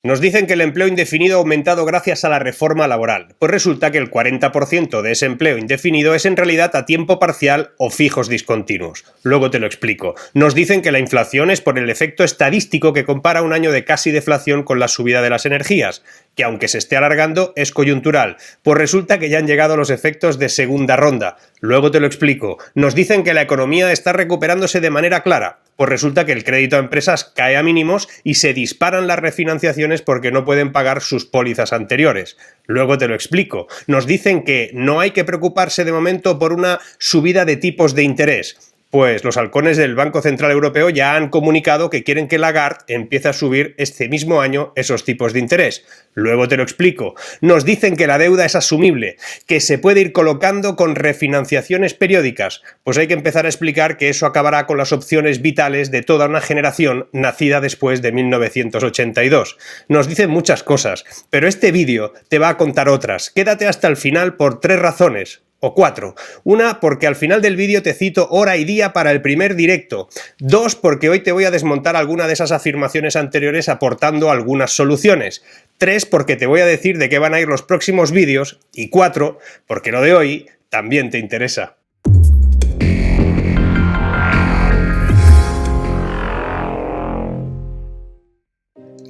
Nos dicen que el empleo indefinido ha aumentado gracias a la reforma laboral. Pues resulta que el 40% de ese empleo indefinido es en realidad a tiempo parcial o fijos discontinuos. Luego te lo explico. Nos dicen que la inflación es por el efecto estadístico que compara un año de casi deflación con la subida de las energías, que aunque se esté alargando es coyuntural. Pues resulta que ya han llegado los efectos de segunda ronda. Luego te lo explico. Nos dicen que la economía está recuperándose de manera clara. Pues resulta que el crédito a empresas cae a mínimos y se disparan las refinanciaciones porque no pueden pagar sus pólizas anteriores. Luego te lo explico. Nos dicen que no hay que preocuparse de momento por una subida de tipos de interés. Pues los halcones del Banco Central Europeo ya han comunicado que quieren que Lagarde empiece a subir este mismo año esos tipos de interés. Luego te lo explico. Nos dicen que la deuda es asumible, que se puede ir colocando con refinanciaciones periódicas. Pues hay que empezar a explicar que eso acabará con las opciones vitales de toda una generación nacida después de 1982. Nos dicen muchas cosas, pero este vídeo te va a contar otras. Quédate hasta el final por 3 razones. O 4. Una, porque al final del vídeo te cito hora y día para el primer directo. 2, porque hoy te voy a desmontar alguna de esas afirmaciones anteriores aportando algunas soluciones. 3, porque te voy a decir de qué van a ir los próximos vídeos. Y 4, porque lo de hoy también te interesa.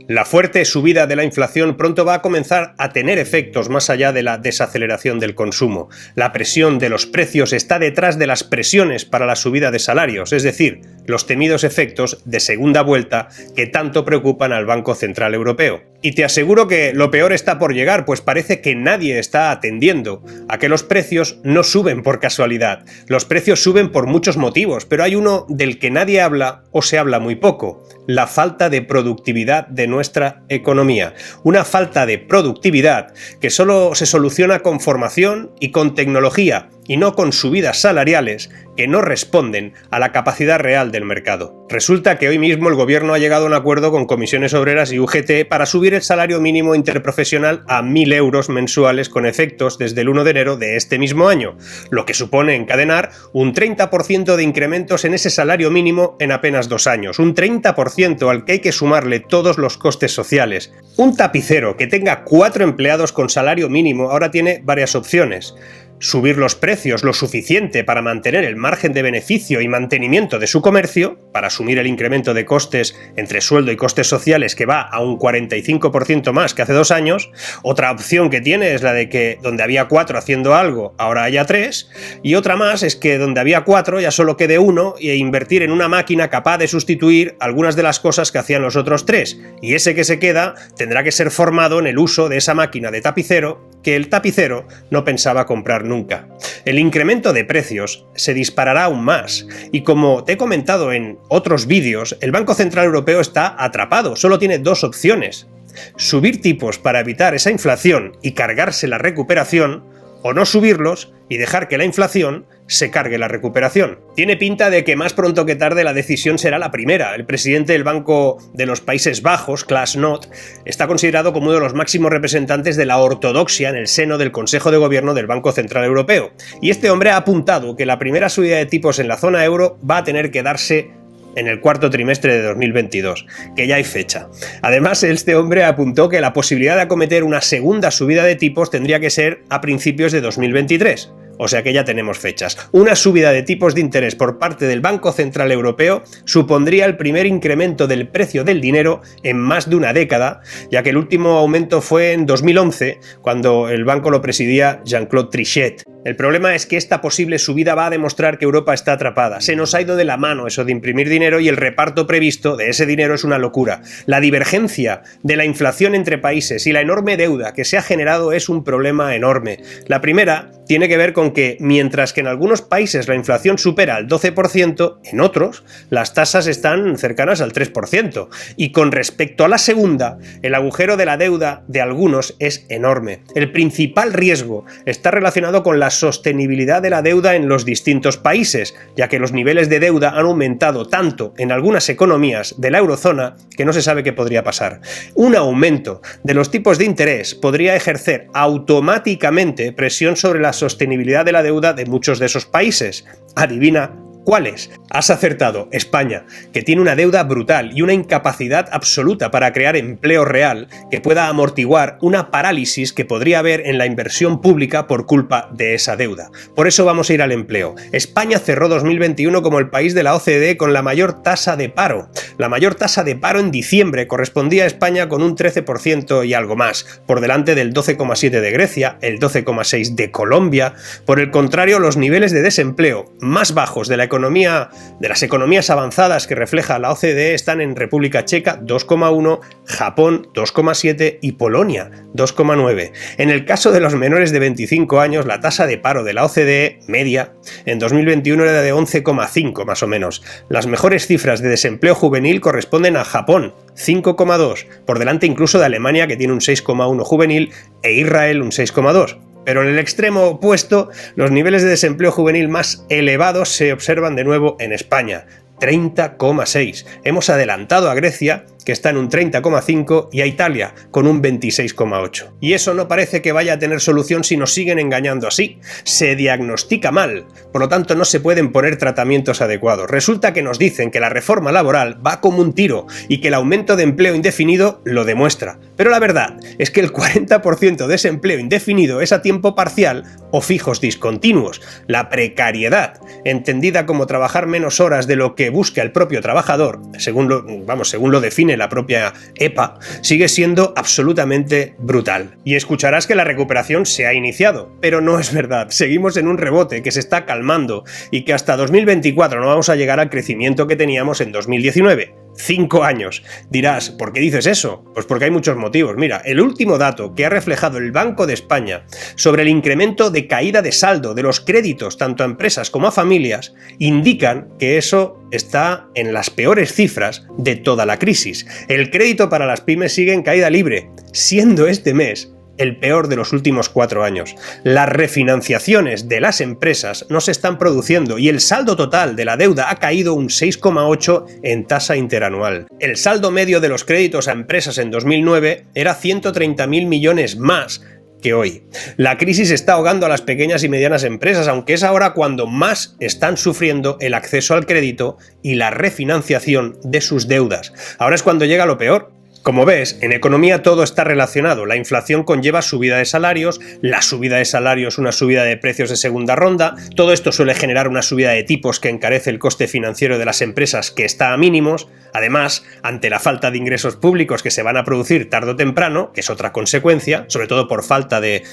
La fuerte subida de la inflación pronto va a comenzar a tener efectos más allá de la desaceleración del consumo. La presión de los precios está detrás de las presiones para la subida de salarios, es decir, los temidos efectos de segunda vuelta que tanto preocupan al Banco Central Europeo. Y te aseguro que lo peor está por llegar, pues parece que nadie está atendiendo a que los precios no suben por casualidad. Los precios suben por muchos motivos, pero hay uno del que nadie habla o se habla muy poco: la falta de productividad de nuestra economía. Una falta de productividad que solo se soluciona con formación y con tecnología, y no con subidas salariales que no responden a la capacidad real del mercado. Resulta que hoy mismo el gobierno ha llegado a un acuerdo con comisiones obreras y UGT para subir el salario mínimo interprofesional a 1.000 euros mensuales con efectos desde el 1 de enero de este mismo año, lo que supone encadenar un 30% de incrementos en ese salario mínimo en apenas 2 años, un 30% al que hay que sumarle todos los costes sociales. Un tapicero que tenga 4 empleados con salario mínimo ahora tiene varias opciones: subir los precios lo suficiente para mantener el margen de beneficio y mantenimiento de su comercio, para asumir el incremento de costes entre sueldo y costes sociales que va a un 45% más que hace 2 años. Otra opción que tiene es la de que donde había 4 haciendo algo, ahora haya 3, y otra más es que donde había 4 ya solo quede 1 e invertir en una máquina capaz de sustituir algunas de las cosas que hacían los otros 3, y ese que se queda tendrá que ser formado en el uso de esa máquina de tapicero que el tapicero no pensaba comprar nunca. El incremento de precios se disparará aún más, y como te he comentado en otros vídeos, el Banco Central Europeo está atrapado, solo tiene 2 opciones: subir tipos para evitar esa inflación y cargarse la recuperación, o no subirlos y dejar que la inflación se cargue la recuperación. Tiene pinta de que más pronto que tarde la decisión será la primera. El presidente del Banco de los Países Bajos, Klaas Knot, está considerado como uno de los máximos representantes de la ortodoxia en el seno del Consejo de Gobierno del Banco Central Europeo. Y este hombre ha apuntado que la primera subida de tipos en la zona euro va a tener que darse en el cuarto trimestre de 2022, que ya hay fecha. Además, este hombre apuntó que la posibilidad de acometer una segunda subida de tipos tendría que ser a principios de 2023. O sea que ya tenemos fechas. Una subida de tipos de interés por parte del Banco Central Europeo supondría el primer incremento del precio del dinero en más de una década, ya que el último aumento fue en 2011, cuando el banco lo presidía Jean-Claude Trichet. El problema es que esta posible subida va a demostrar que Europa está atrapada. Se nos ha ido de la mano eso de imprimir dinero y el reparto previsto de ese dinero es una locura. La divergencia de la inflación entre países y la enorme deuda que se ha generado es un problema enorme. La primera tiene que ver con que, mientras que en algunos países la inflación supera el 12%, en otros las tasas están cercanas al 3%. Y con respecto a la segunda, el agujero de la deuda de algunos es enorme. El principal riesgo está relacionado con la sostenibilidad de la deuda en los distintos países, ya que los niveles de deuda han aumentado tanto en algunas economías de la eurozona que no se sabe qué podría pasar. Un aumento de los tipos de interés podría ejercer automáticamente presión sobre la sostenibilidad de la deuda de muchos de esos países. Adivina ¿Cuáles? Has acertado, España, que tiene una deuda brutal y una incapacidad absoluta para crear empleo real que pueda amortiguar una parálisis que podría haber en la inversión pública por culpa de esa deuda. Por eso vamos a ir al empleo. España cerró 2021 como el país de la OCDE con la mayor tasa de paro. La mayor tasa de paro en diciembre correspondía a España con un 13% y algo más, por delante del 12,7% de Grecia, el 12,6% de Colombia. Por el contrario, los niveles de desempleo más bajos de las economías avanzadas que refleja la OCDE están en República Checa 2,1%, Japón 2,7% y Polonia 2,9%. En el caso de los menores de 25 años, la tasa de paro de la OCDE media en 2021 era de 11,5% más o menos. Las mejores cifras de desempleo juvenil corresponden a Japón, 5,2%, por delante incluso de Alemania, que tiene un 6,1% juvenil, e Israel un 6,2%. Pero en el extremo opuesto, los niveles de desempleo juvenil más elevados se observan de nuevo en España, 30,6%. Hemos adelantado a Grecia, que está en un 30,5%, y a Italia, con un 26,8%. Y eso no parece que vaya a tener solución si nos siguen engañando así. Se diagnostica mal, por lo tanto no se pueden poner tratamientos adecuados. Resulta que nos dicen que la reforma laboral va como un tiro y que el aumento de empleo indefinido lo demuestra. Pero la verdad es que el 40% de ese empleo indefinido es a tiempo parcial o fijos discontinuos. La precariedad, entendida como trabajar menos horas de lo que busca el propio trabajador, según lo define la propia EPA, sigue siendo absolutamente brutal. Y escucharás que la recuperación se ha iniciado, pero no es verdad. Seguimos en un rebote que se está calmando y que hasta 2024 no vamos a llegar al crecimiento que teníamos en 2019. 5 años. Dirás, ¿por qué dices eso? Pues porque hay muchos motivos. Mira, el último dato que ha reflejado el Banco de España sobre el incremento de caída de saldo de los créditos tanto a empresas como a familias indican que eso está en las peores cifras de toda la crisis. El crédito para las pymes sigue en caída libre, siendo este mes el peor de los últimos 4 años. Las refinanciaciones de las empresas no se están produciendo y el saldo total de la deuda ha caído un 6,8% en tasa interanual. El saldo medio de los créditos a empresas en 2009 era 130.000 millones más que hoy. La crisis está ahogando a las pequeñas y medianas empresas, aunque es ahora cuando más están sufriendo el acceso al crédito y la refinanciación de sus deudas. Ahora es cuando llega lo peor. Como ves, en economía todo está relacionado. La inflación conlleva subida de salarios, la subida de salarios una subida de precios de segunda ronda, todo esto suele generar una subida de tipos que encarece el coste financiero de las empresas, que está a mínimos. Además, ante la falta de ingresos públicos que se van a producir tarde o temprano, que es otra consecuencia, sobre todo por falta de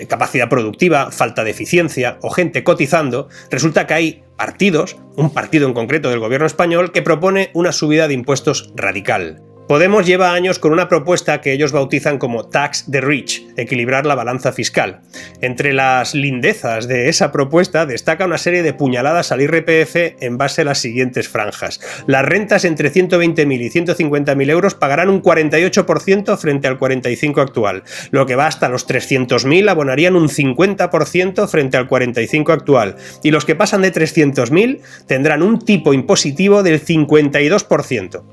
capacidad productiva, falta de eficiencia o gente cotizando, resulta que hay un partido en concreto del gobierno español, que propone una subida de impuestos radical. Podemos lleva años con una propuesta que ellos bautizan como Tax the Rich, equilibrar la balanza fiscal. Entre las lindezas de esa propuesta destaca una serie de puñaladas al IRPF en base a las siguientes franjas. Las rentas entre 120.000 y 150.000 euros pagarán un 48% frente al 45% actual. Lo que va hasta los 300.000 abonarían un 50% frente al 45% actual. Y los que pasan de 300.000 tendrán un tipo impositivo del 52%.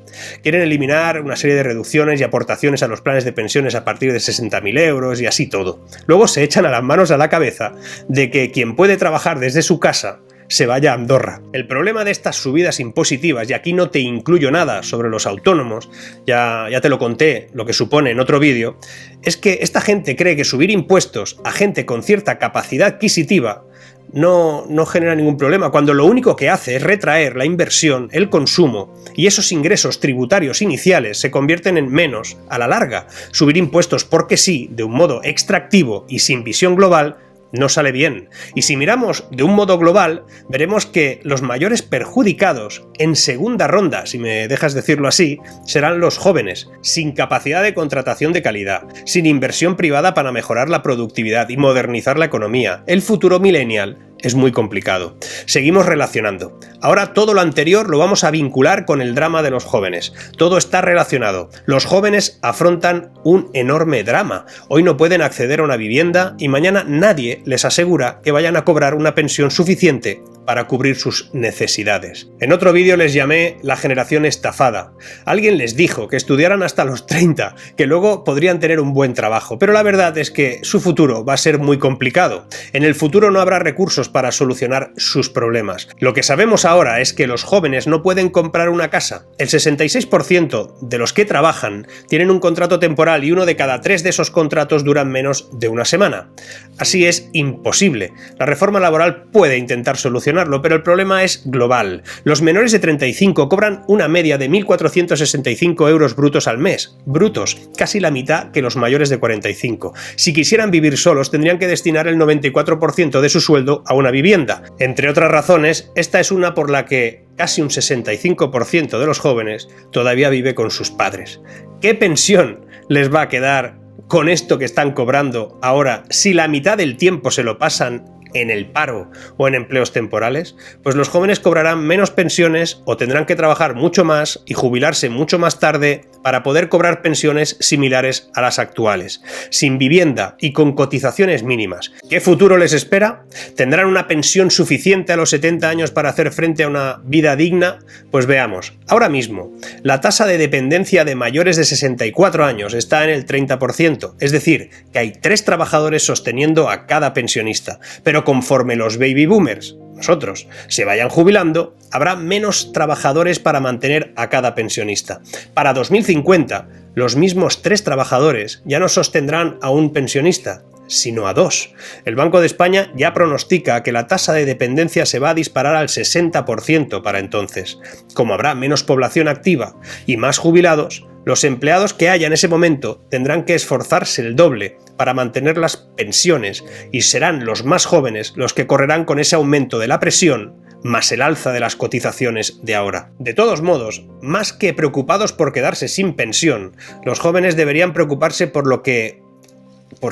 Quieren eliminar una serie de reducciones y aportaciones a los planes de pensiones a partir de 60.000 euros y así todo. Luego se echan a las manos a la cabeza de que quien puede trabajar desde su casa se vaya a Andorra. El problema de estas subidas impositivas, y aquí no te incluyo nada sobre los autónomos, ya te lo conté lo que supone en otro vídeo, es que esta gente cree que subir impuestos a gente con cierta capacidad adquisitiva no genera ningún problema, cuando lo único que hace es retraer la inversión, el consumo, y esos ingresos tributarios iniciales se convierten en menos a la larga. Subir impuestos porque sí, de un modo extractivo y sin visión global, no sale bien. Y si miramos de un modo global, veremos que los mayores perjudicados en segunda ronda, si me dejas decirlo así, serán los jóvenes, sin capacidad de contratación de calidad, sin inversión privada para mejorar la productividad y modernizar la economía. El futuro millennial es muy complicado. Seguimos relacionando. Ahora todo lo anterior lo vamos a vincular con el drama de los jóvenes. Todo está relacionado. Los jóvenes afrontan un enorme drama. Hoy no pueden acceder a una vivienda y mañana nadie les asegura que vayan a cobrar una pensión suficiente para cubrir sus necesidades. En otro vídeo les llamé la generación estafada. Alguien les dijo que estudiaran hasta los 30, que luego podrían tener un buen trabajo, pero la verdad es que su futuro va a ser muy complicado. En el futuro no habrá recursos para solucionar sus problemas. Lo que sabemos ahora es que los jóvenes no pueden comprar una casa. El 66% de los que trabajan tienen un contrato temporal y 1 de cada 3 de esos contratos duran menos de una semana. Así es imposible. La reforma laboral puede intentar solucionarlo, pero el problema es global. Los menores de 35 cobran una media de 1.465 euros brutos al mes. Brutos, casi la mitad que los mayores de 45. Si quisieran vivir solos, tendrían que destinar el 94% de su sueldo a una vivienda. Entre otras razones, esta es una por la que casi un 65% de los jóvenes todavía vive con sus padres. ¿Qué pensión les va a quedar con esto que están cobrando ahora si la mitad del tiempo se lo pasan en el paro o en empleos temporales? Pues los jóvenes cobrarán menos pensiones o tendrán que trabajar mucho más y jubilarse mucho más tarde para poder cobrar pensiones similares a las actuales, sin vivienda y con cotizaciones mínimas. ¿Qué futuro les espera? ¿Tendrán una pensión suficiente a los 70 años para hacer frente a una vida digna? Pues veamos. Ahora mismo, la tasa de dependencia de mayores de 64 años está en el 30%, es decir, que hay 3 trabajadores sosteniendo a cada pensionista. Pero conforme los baby boomers, nosotros, se vayan jubilando, habrá menos trabajadores para mantener a cada pensionista. Para 2050, los mismos 3 trabajadores ya no sostendrán a un pensionista, sino a 2. El Banco de España ya pronostica que la tasa de dependencia se va a disparar al 60% para entonces. Como habrá menos población activa y más jubilados, los empleados que haya en ese momento tendrán que esforzarse el doble para mantener las pensiones y serán los más jóvenes los que correrán con ese aumento de la presión más el alza de las cotizaciones de ahora. De todos modos, más que preocupados por quedarse sin pensión, los jóvenes deberían preocuparse por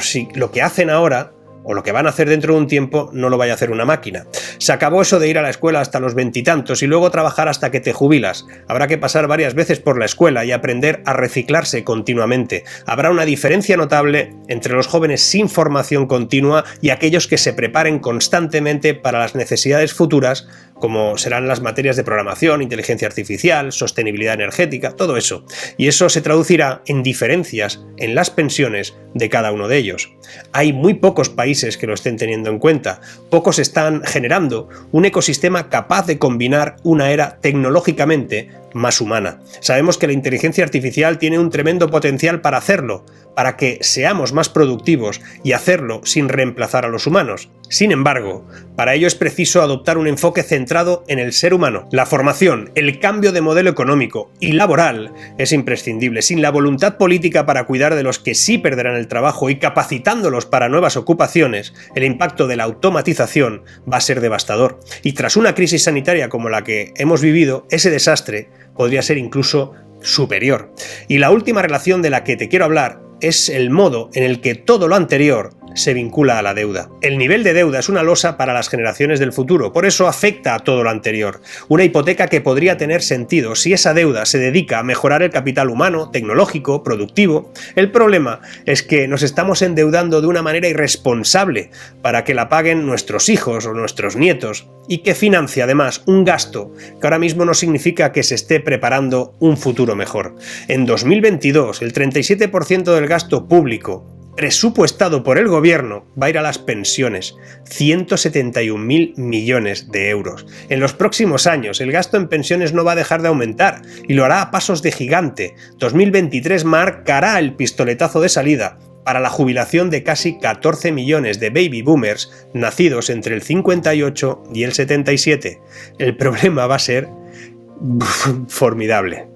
si lo que hacen ahora o lo que van a hacer dentro de un tiempo no lo vaya a hacer una máquina. Se acabó eso de ir a la escuela hasta los 20 y tantos y luego trabajar hasta que te jubilas. Habrá que pasar varias veces por la escuela y aprender a reciclarse continuamente. Habrá una diferencia notable entre los jóvenes sin formación continua y aquellos que se preparen constantemente para las necesidades futuras, como serán las materias de programación, inteligencia artificial, sostenibilidad energética, todo eso. Y eso se traducirá en diferencias en las pensiones de cada uno de ellos. Hay muy pocos países que lo estén teniendo en cuenta. Pocos están generando un ecosistema capaz de combinar una era tecnológicamente más humana. Sabemos que la inteligencia artificial tiene un tremendo potencial para hacerlo, para que seamos más productivos y hacerlo sin reemplazar a los humanos. Sin embargo, para ello es preciso adoptar un enfoque centrado en el ser humano. La formación, el cambio de modelo económico y laboral es imprescindible. Sin la voluntad política para cuidar de los que sí perderán el trabajo y capacitándolos para nuevas ocupaciones, el impacto de la automatización va a ser devastador. Y tras una crisis sanitaria como la que hemos vivido, ese desastre podría ser incluso superior. Y la última relación de la que te quiero hablar es el modo en el que todo lo anterior se vincula a la deuda. El nivel de deuda es una losa para las generaciones del futuro, por eso afecta a todo lo anterior. Una hipoteca que podría tener sentido si esa deuda se dedica a mejorar el capital humano, tecnológico, productivo. El problema es que nos estamos endeudando de una manera irresponsable para que la paguen nuestros hijos o nuestros nietos y que financia además un gasto que ahora mismo no significa que se esté preparando un futuro mejor. En 2022, el 37% del gasto público presupuestado por el gobierno va a ir a las pensiones, 171.000 millones de euros. En los próximos años el gasto en pensiones no va a dejar de aumentar y lo hará a pasos de gigante. 2023 marcará el pistoletazo de salida para la jubilación de casi 14 millones de baby boomers nacidos entre el 58 y el 77. El problema va a ser formidable.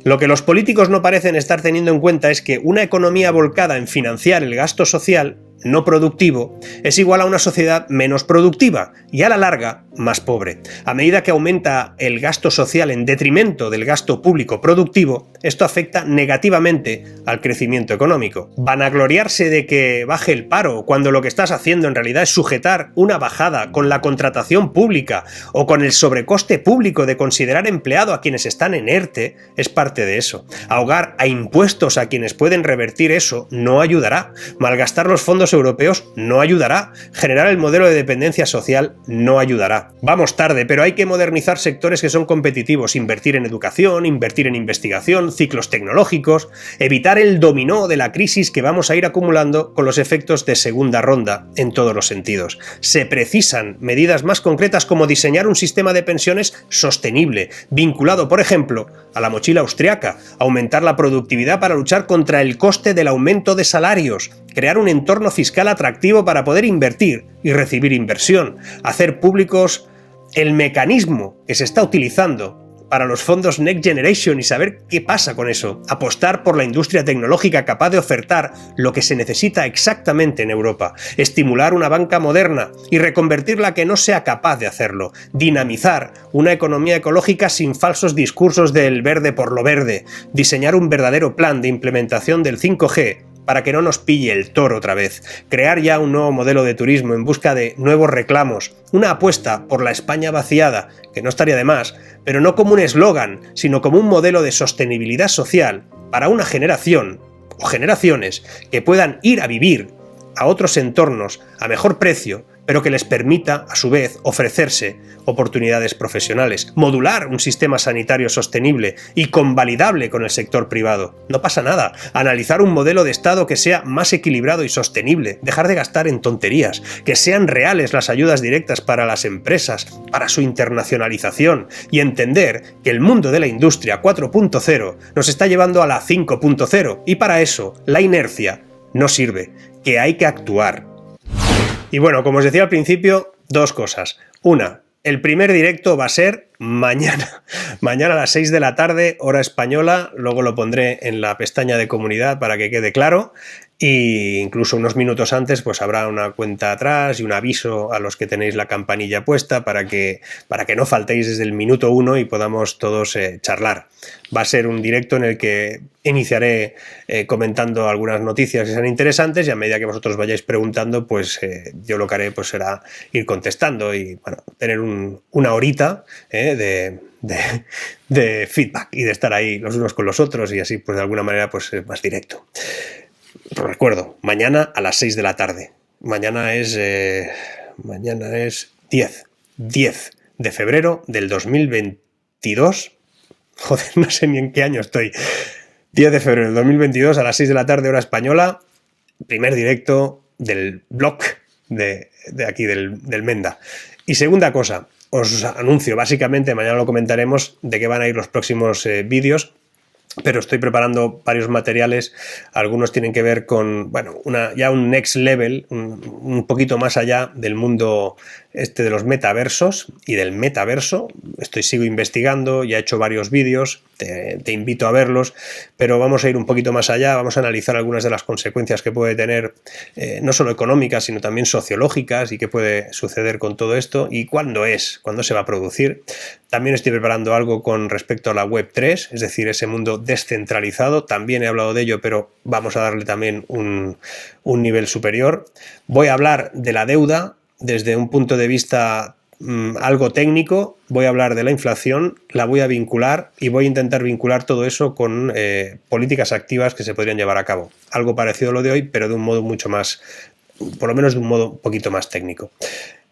Lo que los políticos no parecen estar teniendo en cuenta es que una economía volcada en financiar el gasto social no productivo es igual a una sociedad menos productiva y a la larga más pobre. A medida que aumenta el gasto social en detrimento del gasto público productivo, esto afecta negativamente al crecimiento económico. Vanagloriarse de que baje el paro cuando lo que estás haciendo en realidad es sujetar una bajada con la contratación pública o con el sobrecoste público de considerar empleado a quienes están en ERTE es parte de eso. Ahogar a impuestos a quienes pueden revertir eso no ayudará. Malgastar los fondos fondos europeos no ayudará. Generar el modelo de dependencia social no ayudará. Vamos tarde, pero hay que modernizar sectores que son competitivos, invertir en educación, invertir en investigación, ciclos tecnológicos, evitar el dominó de la crisis que vamos a ir acumulando con los efectos de segunda ronda en todos los sentidos. Se precisan medidas más concretas como diseñar un sistema de pensiones sostenible, vinculado, por ejemplo, a la mochila austriaca, aumentar la productividad para luchar contra el coste del aumento de salarios, crear un entorno fiscal atractivo para poder invertir y recibir inversión, hacer públicos el mecanismo que se está utilizando para los fondos Next Generation y saber qué pasa con eso, apostar por la industria tecnológica capaz de ofertar lo que se necesita exactamente en Europa, estimular una banca moderna y reconvertirla a que no sea capaz de hacerlo, dinamizar una economía ecológica sin falsos discursos del verde por lo verde, diseñar un verdadero plan de implementación del 5G, para que no nos pille el toro otra vez, crear ya un nuevo modelo de turismo en busca de nuevos reclamos, una apuesta por la España vaciada, que no estaría de más, pero no como un eslogan, sino como un modelo de sostenibilidad social para una generación o generaciones que puedan ir a vivir a otros entornos a mejor precio, pero que les permita, a su vez, ofrecerse oportunidades profesionales, modular un sistema sanitario sostenible y convalidable con el sector privado. No pasa nada. Analizar un modelo de Estado que sea más equilibrado y sostenible, dejar de gastar en tonterías, que sean reales las ayudas directas para las empresas, para su internacionalización y entender que el mundo de la industria 4.0 nos está llevando a la 5.0 y para eso la inercia no sirve, que hay que actuar. Y bueno, como os decía al principio, dos cosas. Una, el primer directo va a ser mañana. Mañana a las 6 de la tarde, hora española. Luego lo pondré en la pestaña de comunidad para que quede claro. Y incluso unos minutos antes pues habrá una cuenta atrás y un aviso a los que tenéis la campanilla puesta para que no faltéis desde el minuto 1 y podamos todos charlar. Va a ser un directo en el que iniciaré comentando algunas noticias que sean interesantes y a medida que vosotros vayáis preguntando, pues yo lo que haré pues será ir contestando y bueno, tener una horita de feedback y de estar ahí los unos con los otros y así pues de alguna manera pues más directo. Recuerdo, mañana a las 6 de la tarde. Mañana es 10 de febrero del 2022. Joder, no sé ni en qué año estoy. 10 de febrero del 2022 a las 6 de la tarde, hora española. Primer directo del blog de aquí, del Menda. Y segunda cosa, os anuncio, básicamente, mañana lo comentaremos, de qué van a ir los próximos vídeos. Pero estoy preparando varios materiales, algunos tienen que ver con, bueno, ya un next level, un poquito más allá del mundo de los metaversos y del metaverso. Sigo investigando, ya he hecho varios vídeos, te invito a verlos, pero vamos a ir un poquito más allá, vamos a analizar algunas de las consecuencias que puede tener, no solo económicas, sino también sociológicas y qué puede suceder con todo esto y cuándo se va a producir. También estoy preparando algo con respecto a la Web3, es decir, ese mundo descentralizado. También he hablado de ello, pero vamos a darle también un nivel superior. Voy a hablar de la deuda desde un punto de vista algo técnico. Voy a hablar de la inflación, la voy a vincular y voy a intentar vincular todo eso con políticas activas que se podrían llevar a cabo. Algo parecido a lo de hoy, pero de un modo mucho más, por lo menos de un modo un poquito más técnico.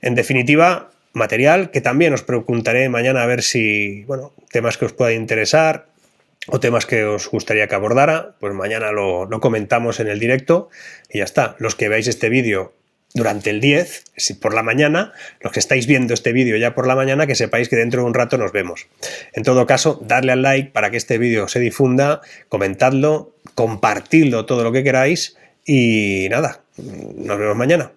En definitiva, material que también os preguntaré mañana a ver si, bueno, temas que os puedan interesar o temas que os gustaría que abordara, pues mañana lo comentamos en el directo y ya está. Los que veáis este vídeo durante el 10, si por la mañana, los que estáis viendo este vídeo ya por la mañana, que sepáis que dentro de un rato nos vemos. En todo caso, darle al like para que este vídeo se difunda, comentadlo, compartidlo todo lo que queráis y nada, nos vemos mañana.